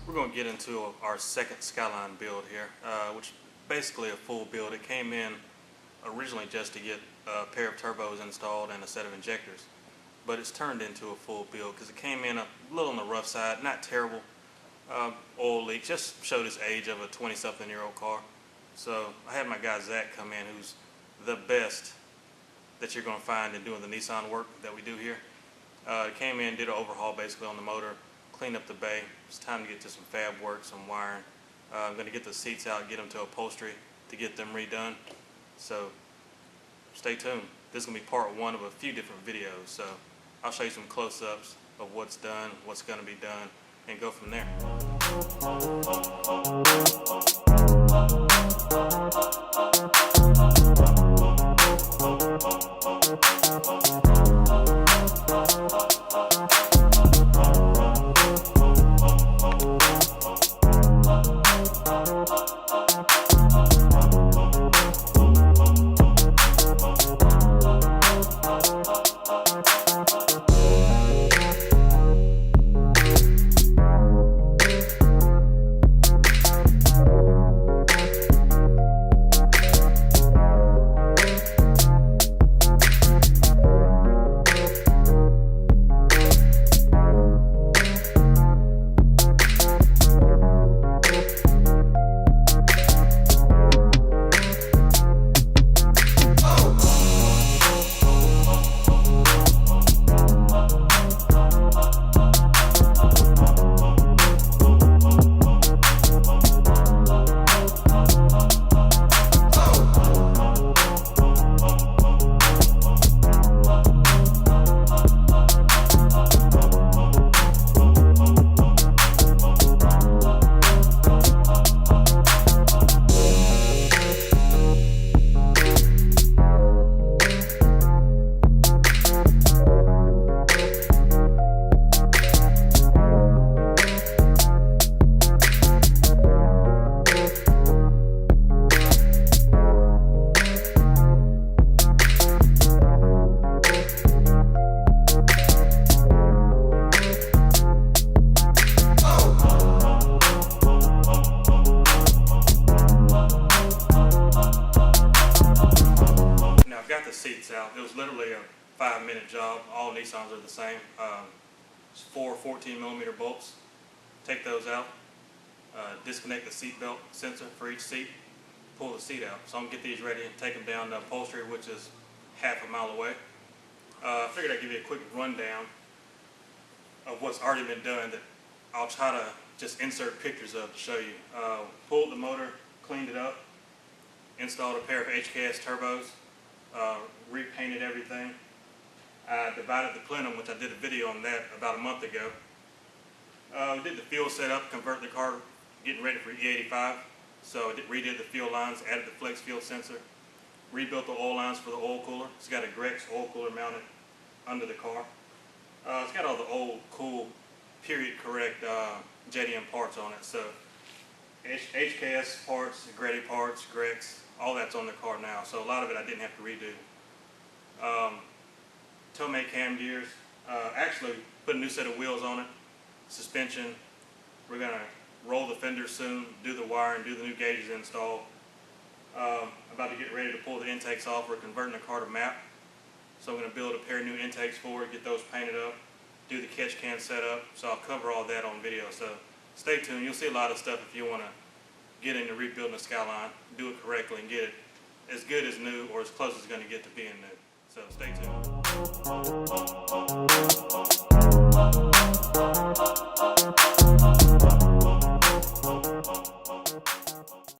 We're going to get into our second Skyline build here, which is basically a full build. It came in originally just to get a pair of turbos installed and a set of injectors, but it's turned into a full build because it came in a little on the rough side, not terrible. Oil leak, just showed its age of a 20-something-year-old car. So I had my guy Zach come in, who's the best that you're going to find in doing the Nissan work that we do here. Came in, did an overhaul basically on the motor, cleaned up the bay. It's time to get to some fab work, some wiring. I'm going to get the seats out, get them to upholstery to get them redone. So stay tuned. This is going to be part one of a few different videos. So I'll show you some close-ups of what's done, what's going to be done, and go from there. Seats out. It was literally a 5-minute job. All Nissans are the same. It's 4 14mm bolts. Take those out. Disconnect the seat belt sensor for each seat. Pull the seat out. So I'm going to get these ready and take them down to upholstery, which is half a mile away. I figured I'd give you a quick rundown of what's already been done that I'll try to just insert pictures of to show you. Pulled the motor, cleaned it up, installed a pair of HKS turbos, repainted everything. I divided the plenum, which I did a video on that about a month ago. Did the fuel setup, convert the car, getting ready for E85. So I redid the fuel lines, added the flex fuel sensor, rebuilt the oil lines for the oil cooler. It's got a Grex oil cooler mounted under the car. It's got all the old, cool, period correct JDM parts on it. So HKS parts, Grady parts, Grex, all that's on the car now. So a lot of it I didn't have to redo. Tow-made cam gears. Actually put a new set of wheels on it. Suspension. We're going to roll the fenders soon, do the wiring, do the new gauges install. About to get ready to pull the intakes off. We're converting the car to map. So I'm going to build a pair of new intakes for it, get those painted up, do the catch can setup. So I'll cover all that on video. So stay tuned. You'll see a lot of stuff if you want to get into rebuilding a Skyline, do it correctly, and get it as good as new or as close as it's going to get to being new. So stay tuned.